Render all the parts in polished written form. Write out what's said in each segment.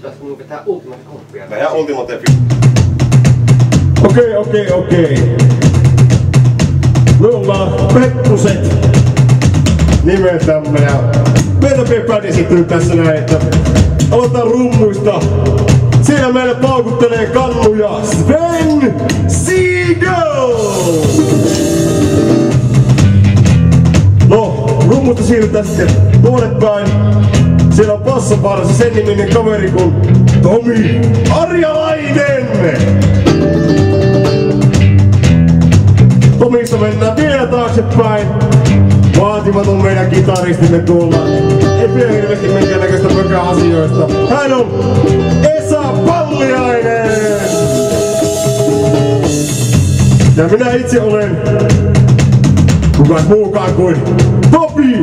Pitäis mun vetää Ultimate Kompia. Tehdään Ultimate. Okei. Me ollaan Pekkuset nimeltämme ja meitä Bänd esittyy tässä näin, että aloitetaan rummuista. Siellä meille paukuttelee kannuja Sven Seagull! No, rummusta siirrytään sitten tuonnepäin. Siellä on bassoparissa sen niminen kaveri kuin Tomi Arjalainen! Tomista mennään vielä taaksepäin. Vaatimaton meidän kitaristimme tuolla. Ei pidä hirveästi minkäännäköistä mökäasioista. Hän on Esa Palliainen! Ja minä itse olen kukaan muukaan kuin Topi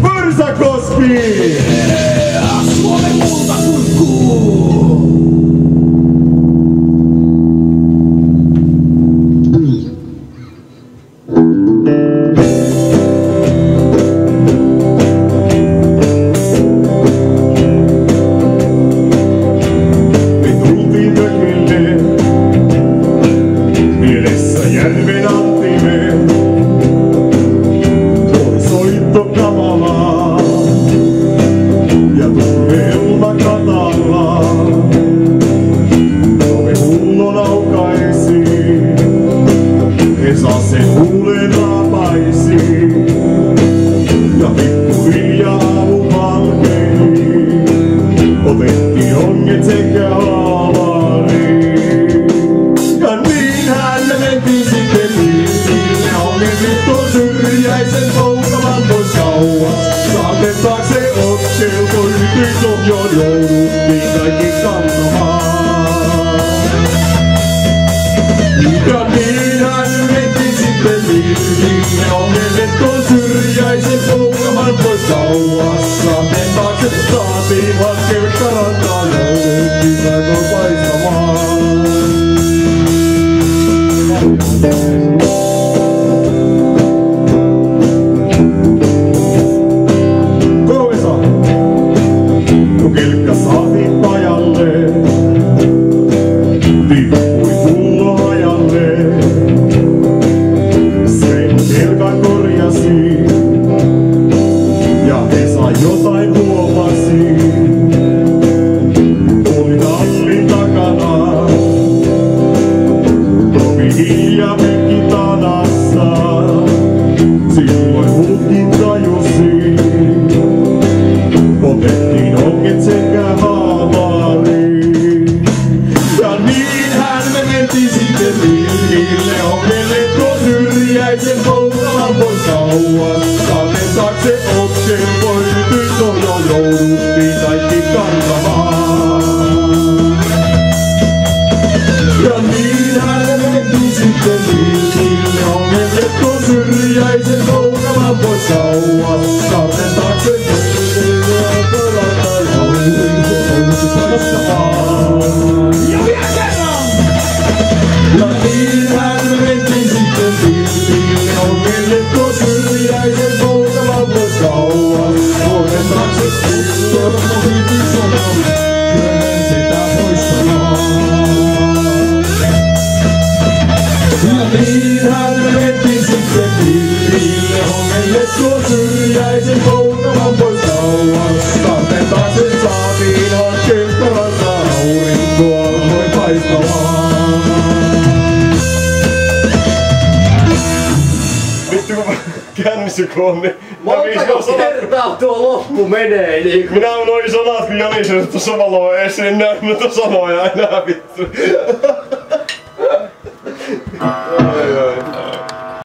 Pörsäkoski! Suomen kultakurkku! Montako kertaa tuo loppu menee niinku? Minä noin sanat kun jälisellä tuossa valoa ees, en näe noita sanoja enää vittu.